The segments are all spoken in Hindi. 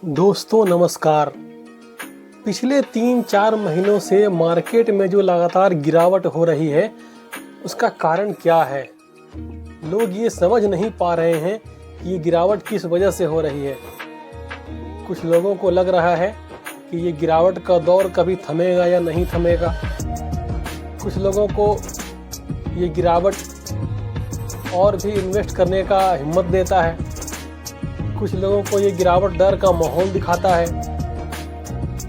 दोस्तों नमस्कार। पिछले 3-4 महीनों से मार्केट में जो लगातार गिरावट हो रही है उसका कारण क्या है? लोग ये समझ नहीं पा रहे हैं कि ये गिरावट किस वजह से हो रही है। कुछ लोगों को लग रहा है कि ये गिरावट का दौर कभी थमेगा या नहीं थमेगा। कुछ लोगों को ये गिरावट और भी इन्वेस्ट करने का हिम्मत देता है। कुछ लोगों को ये गिरावट डर का माहौल दिखाता है।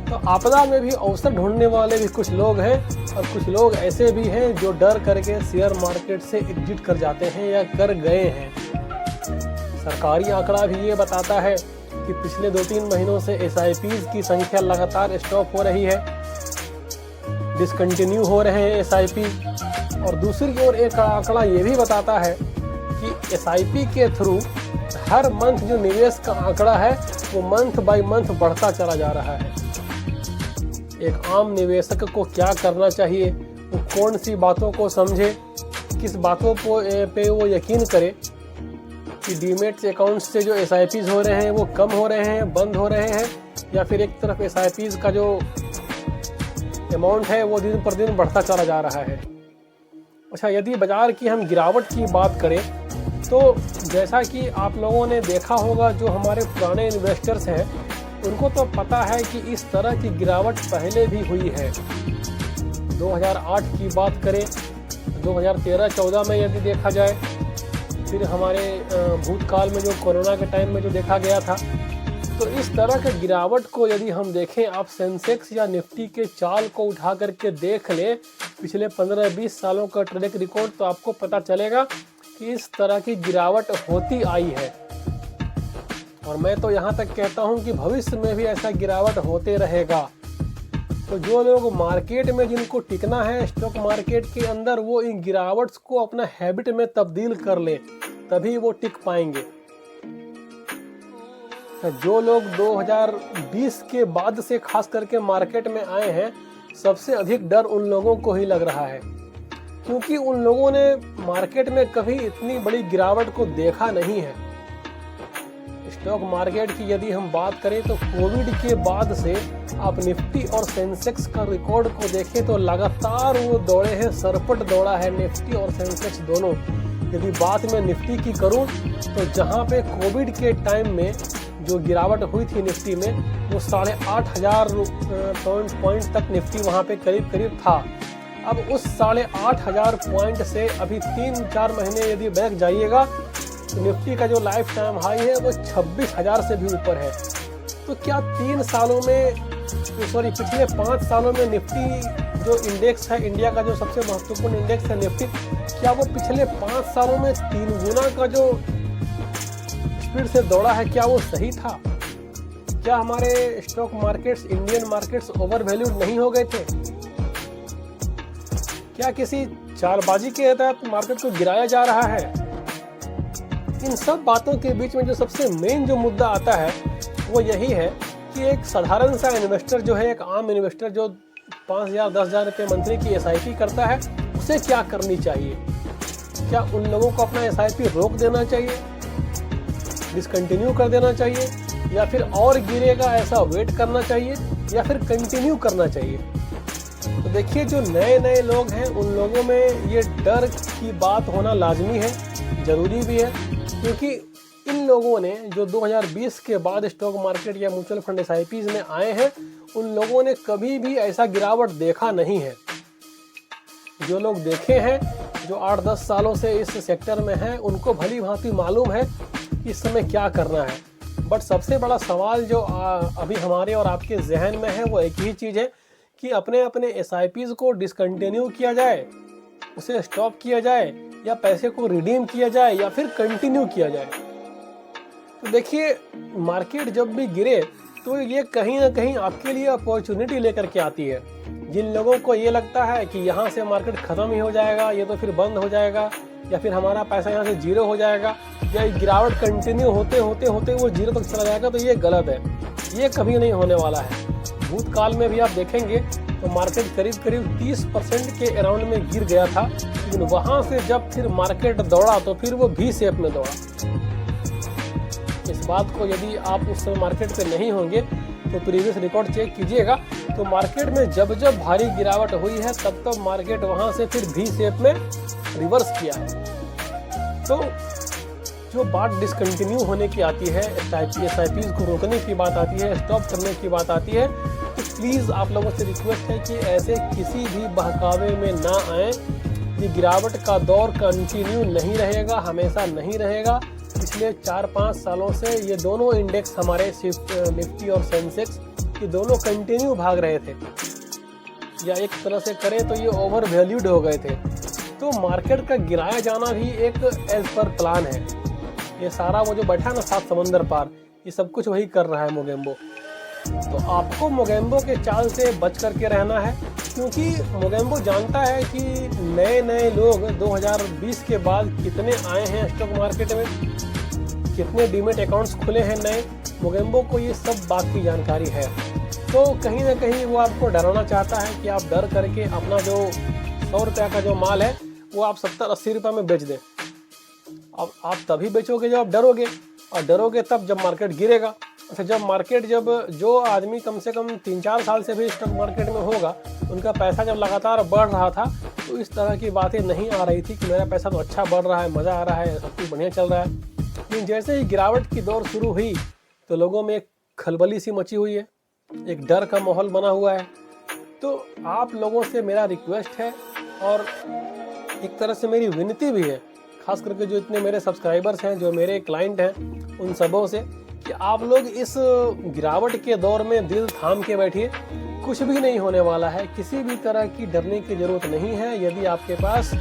तो आपदा में भी अवसर ढूंढने वाले भी कुछ लोग हैं और कुछ लोग ऐसे भी हैं जो डर करके शेयर मार्केट से एग्जिट कर जाते हैं या कर गए हैं। सरकारी आंकड़ा भी ये बताता है कि पिछले 2-3 महीनों से SIPs की संख्या लगातार स्टॉप हो रही है, डिसकंटिन्यू हो रहे हैं SIP। और दूसरी ओर एक आंकड़ा ये भी बताता है कि SIP के थ्रू हर मंथ जो निवेश का आंकड़ा है वो मंथ बाय मंथ बढ़ता चला जा रहा है। एक आम निवेशक को क्या करना चाहिए, वो कौन सी बातों को समझे, किस बातों पे वो यकीन करे कि डीमेट अकाउंट से जो SIPs हो रहे हैं वो कम हो रहे हैं, बंद हो रहे हैं, या फिर एक तरफ SIPs का जो अमाउंट है वो दिन पर दिन बढ़ता चला जा रहा है। अच्छा, यदि बाजार की हम गिरावट की बात करें तो जैसा कि आप लोगों ने देखा होगा, जो हमारे पुराने इन्वेस्टर्स हैं उनको तो पता है कि इस तरह की गिरावट पहले भी हुई है। 2008 की बात करें, 2013-14 में यदि देखा जाए, फिर हमारे भूतकाल में जो कोरोना के टाइम में जो देखा गया था, तो इस तरह के गिरावट को यदि हम देखें, आप सेंसेक्स या निफ्टी के चाल को उठा करके देख लें पिछले 15-20 सालों का ट्रैक रिकॉर्ड, तो आपको पता चलेगा कि इस तरह की गिरावट होती आई है। और मैं तो यहाँ तक कहता हूँ कि भविष्य में भी ऐसा गिरावट होते रहेगा। तो जो लोग मार्केट में जिनको टिकना है स्टॉक मार्केट के अंदर, वो इन गिरावट्स को अपना हैबिट में तब्दील कर ले, तभी वो टिक पाएंगे। तो जो लोग 2020 के बाद से खास करके मार्केट में आए हैं, सबसे अधिक डर उन लोगों को ही लग रहा है, क्योंकि उन लोगों ने मार्केट में कभी इतनी बड़ी गिरावट को देखा नहीं है। स्टॉक मार्केट की यदि हम बात करें तो कोविड के बाद से आप निफ्टी और सेंसेक्स का रिकॉर्ड को देखें तो लगातार वो दौड़े हैं, सरपट दौड़ा है निफ्टी और सेंसेक्स दोनों। यदि बात मैं निफ्टी की करूं तो जहां पे कोविड के टाइम में जो गिरावट हुई थी निफ्टी में, वो 8,500 पॉइंट तक निफ्टी वहां पे करीब था। अब उस 8,500 पॉइंट से अभी 3-4 महीने यदि बैक जाइएगा तो निफ्टी का जो लाइफ टाइम हाई है वो 26,000 से भी ऊपर है। तो क्या पिछले 5 सालों में निफ्टी जो इंडेक्स है, इंडिया का जो सबसे महत्वपूर्ण इंडेक्स है निफ्टी, क्या वो पिछले 5 सालों में 3 गुना का जो स्पीड से दौड़ा है, क्या वो सही था? क्या हमारे stock markets, Indian markets over valued नहीं हो गए थे? क्या किसी चालबाजी के तहत मार्केट को गिराया जा रहा है? इन सब बातों के बीच में जो सबसे मेन जो मुद्दा आता है वो यही है कि एक साधारण सा इन्वेस्टर जो है, एक आम इन्वेस्टर जो 5,000-10,000 रुपये मंथली की SIP करता है, उसे क्या करनी चाहिए? क्या उन लोगों को अपना SIP रोक देना चाहिए, डिसकंटिन्यू कर देना चाहिए, या फिर और गिरेगा ऐसा वेट करना चाहिए, या फिर कंटिन्यू करना चाहिए? तो देखिए, जो नए लोग हैं उन लोगों में ये डर की बात होना लाजमी है, ज़रूरी भी है, क्योंकि इन लोगों ने जो 2020 के बाद स्टॉक मार्केट या म्यूचुअल फंड SIPs में आए हैं, उन लोगों ने कभी भी ऐसा गिरावट देखा नहीं है। जो लोग देखे हैं, जो 8-10 सालों से इस सेक्टर में हैं, उनको भली भांति मालूम है कि इस समय क्या करना है। बट सबसे बड़ा सवाल जो अभी हमारे और आपके जहन में है वो एक ही चीज़ है कि अपने SIPs को डिसकंटिन्यू किया जाए, उसे स्टॉप किया जाए, या पैसे को रिडीम किया जाए, या फिर कंटिन्यू किया जाए। तो देखिए, मार्केट जब भी गिरे तो ये कहीं ना कहीं आपके लिए अपॉर्चुनिटी लेकर के आती है। जिन लोगों को ये लगता है कि यहाँ से मार्केट ख़त्म ही हो जाएगा, ये तो फिर बंद हो जाएगा, या फिर हमारा पैसा यहाँ से जीरो हो जाएगा, या गिरावट कंटिन्यू होते वो जीरो तक चला जाएगा, तो ये गलत है। ये कभी नहीं होने वाला है। भूतकाल में भी आप देखेंगे तो मार्केट करीब 30% के अराउंड में गिर गया था, लेकिन वहाँ से जब फिर मार्केट दौड़ा तो फिर वो V शेप में दौड़ा। इस बात को यदि आप उस समय मार्केट पे नहीं होंगे तो प्रीवियस रिकॉर्ड चेक कीजिएगा, तो मार्केट में जब जब भारी गिरावट हुई है तब तब मार्केट वहाँ से फिर V शेप में रिवर्स किया है। तो जो बात डिसकंटिन्यू होने की आती है, SIPs को रोकने की बात आती है, स्टॉप करने की बात आती है, तो प्लीज़ आप लोगों से रिक्वेस्ट है कि ऐसे किसी भी बहकावे में ना आए। ये गिरावट का दौर कंटिन्यू नहीं रहेगा, हमेशा नहीं रहेगा। पिछले 4-5 सालों से ये दोनों इंडेक्स हमारे निफ्टी और सेंसेक्स ये दोनों कंटिन्यू भाग रहे थे, या एक तरह से करें तो ये ओवर वैल्यूड हो गए थे। तो मार्केट का गिराया जाना भी एक एज पर प्लान है। ये सारा वो जो बैठा ना 7 समंदर पार, ये सब कुछ वही कर रहा है मोगेम्बो। तो आपको मोगेम्बो के चाल से बच करके रहना है, क्योंकि मोगेम्बो जानता है कि नए नए लोग 2020 के बाद कितने आए हैं स्टॉक मार्केट में, कितने डीमेट अकाउंट्स खुले हैं नए। मोगेम्बो को ये सब बात की जानकारी है। तो कहीं ना कहीं वो आपको डराना चाहता है कि आप डर करके अपना जो 100 रुपये का जो माल है वो आप 70-80 रुपये में बेच दें। अब आप तभी बेचोगे जब आप डरोगे, और डरोगे तब जब मार्केट गिरेगा। अच्छा, जब जो आदमी कम से कम 3-4 साल से भी स्टॉक मार्केट में होगा, उनका पैसा जब लगातार बढ़ रहा था तो इस तरह की बातें नहीं आ रही थी कि मेरा पैसा तो अच्छा बढ़ रहा है, मज़ा आ रहा है, सब कुछ बढ़िया चल रहा है। लेकिन जैसे ही गिरावट की दौर शुरू हुई तो लोगों में एक खलबली सी मची हुई है, एक डर का माहौल बना हुआ है। तो आप लोगों से मेरा रिक्वेस्ट है और एक तरह से मेरी विनती भी है, खास करके जो इतने मेरे सब्सक्राइबर्स हैं, जो मेरे क्लाइंट हैं, उन सबों से, कि आप लोग इस गिरावट के दौर में दिल थाम के बैठिए। कुछ भी नहीं होने वाला है, किसी भी तरह की डरने की ज़रूरत नहीं है। यदि आपके पास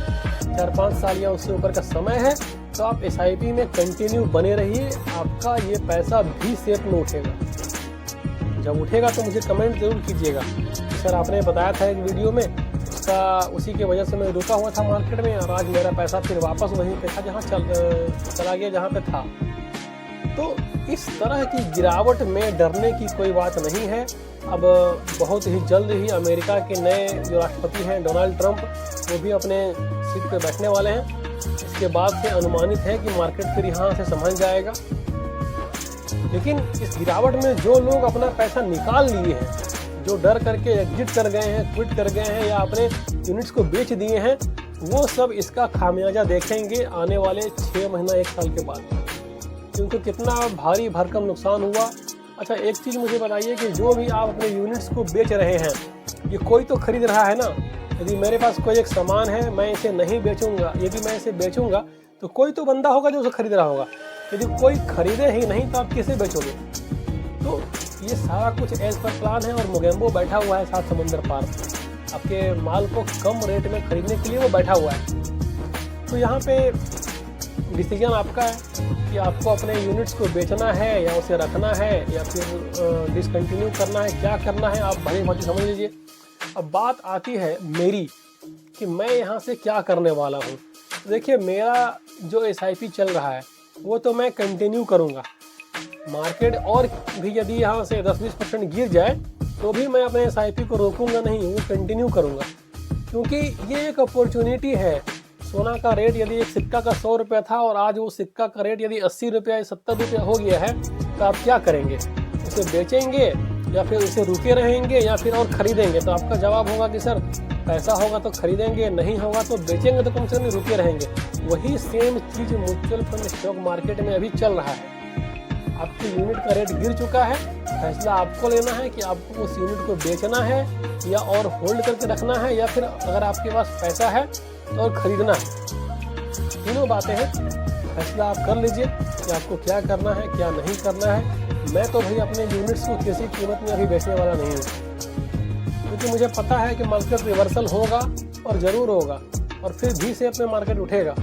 4-5 साल या उससे ऊपर का समय है तो आप SIP में कंटिन्यू बने रहिए। आपका ये पैसा V शेप में उठेगा। जब उठेगा तो मुझे कमेंट ज़रूर कीजिएगा, सर आपने बताया था एक वीडियो में, उसी की वजह से मैं रुका हुआ था मार्केट में और आज मेरा पैसा फिर वापस वहीं पे था जहाँ चला गया जहाँ पे था। तो इस तरह की गिरावट में डरने की कोई बात नहीं है। अब बहुत ही जल्द ही अमेरिका के नए जो राष्ट्रपति हैं डोनाल्ड ट्रंप, वो भी अपने सीट पे बैठने वाले हैं। इसके बाद से अनुमानित है कि मार्केट फिर यहाँ से संभल जाएगा। लेकिन इस गिरावट में जो लोग अपना पैसा निकाल लिए हैं, जो डर करके एग्जिट कर गए हैं, क्विट कर गए हैं या अपने यूनिट्स को बेच दिए हैं, वो सब इसका खामियाजा देखेंगे आने वाले 6 महीना 1 साल के बाद, क्योंकि कितना भारी भरकम नुकसान हुआ। अच्छा, एक चीज़ मुझे बताइए कि जो भी आप अपने यूनिट्स को बेच रहे हैं, ये कोई तो खरीद रहा है ना। यदि मेरे पास कोई एक सामान है, मैं इसे नहीं बेचूंगा, यदि मैं इसे बेचूंगा तो कोई तो बंदा होगा जो उसे खरीद रहा होगा। यदि कोई खरीदे ही नहीं तो आप किसे बेचोगे? तो ये सारा कुछ एज पर प्लान है और मोगेम्बो बैठा हुआ है 7 समंदर पार, आपके माल को कम रेट में खरीदने के लिए वो बैठा हुआ है। तो यहाँ पे डिसीजन आपका है कि आपको अपने यूनिट्स को बेचना है या उसे रखना है या फिर डिसकंटिन्यू करना है, क्या करना है आप भली भांति समझ लीजिए। अब बात आती है मेरी कि मैं यहाँ से क्या करने वाला हूँ। देखिए, मेरा जो SIP चल रहा है वो तो मैं कंटिन्यू करूँगा। मार्केट और भी यदि यहाँ से 10-20% गिर जाए तो भी मैं अपने SIP को रोकूंगा नहीं, वो कंटिन्यू करूँगा, क्योंकि ये एक अपॉर्चुनिटी है। सोना का रेट यदि एक सिक्का का 100 रुपया था और आज वो सिक्का का रेट यदि 80 रुपया या 70 रुपया हो गया है, तो आप क्या करेंगे? उसे बेचेंगे या फिर उसे रुके रहेंगे या फिर और ख़रीदेंगे? तो आपका जवाब होगा कि सर पैसा होगा तो खरीदेंगे, नहीं होगा तो बेचेंगे, तो कम से कम रुके रहेंगे। वही सेम चीज़ म्यूचुअल फंड स्टॉक मार्केट में अभी चल रहा है। आपकी यूनिट का रेट गिर चुका है, फैसला आपको लेना है कि आपको उस यूनिट को बेचना है या और होल्ड करके रखना है, या फिर अगर आपके पास पैसा है तो और ख़रीदना है। तीनों बातें हैं, फैसला आप कर लीजिए कि आपको क्या करना है, क्या नहीं करना है। मैं तो भाई अपने यूनिट्स को किसी कीमत में अभी बेचने वाला नहीं हूँ, क्योंकि मुझे पता है कि मार्केट रिवर्सल होगा और ज़रूर होगा और फिर भी शेप में मार्केट उठेगा।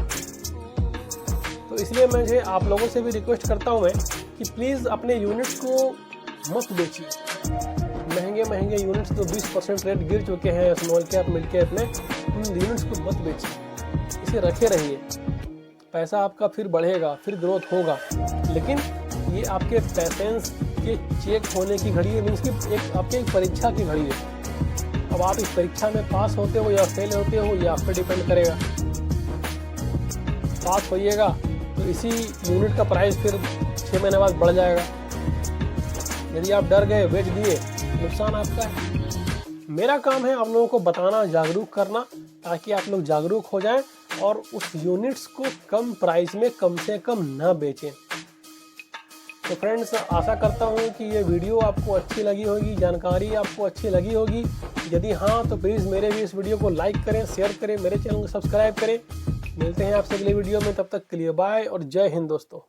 तो इसलिए मुझे आप लोगों से भी रिक्वेस्ट करता हूँ मैं कि प्लीज़ अपने यूनिट्स को मत बेचिए। महंगे यूनिट्स तो 20% रेट गिर चुके हैं स्मॉल कैप मिड कैप में, उन यूनिट्स को मत बेचिए, इसे रखे रहिए। पैसा आपका फिर बढ़ेगा, फिर ग्रोथ होगा, लेकिन ये आपके पैसेंस के चेक होने की घड़ी है, मीन्स की आपके एक परीक्षा की घड़ी है। अब आप इस परीक्षा में पास होते हो या फेल होते हो, ये आप पर डिपेंड करेगा। पास होइएगा तो इसी यूनिट का प्राइस फिर 6 महीने बाद बढ़ जाएगा। यदि आप डर गए, बेच दिए, नुकसान आपका है। मेरा काम है आप लोगों को बताना, जागरूक करना, ताकि आप लोग जागरूक हो जाएं और उस यूनिट्स को कम प्राइस में कम से कम ना बेचें। तो फ्रेंड्स, आशा करता हूँ कि ये वीडियो आपको अच्छी लगी होगी, जानकारी आपको अच्छी लगी होगी। यदि हाँ तो प्लीज़ मेरे भी इस वीडियो को लाइक करें, शेयर करें, मेरे चैनल को सब्सक्राइब करें। मिलते हैं आपसे अगले वीडियो में, तब तक के लिए बाय और जय हिंद दोस्तों।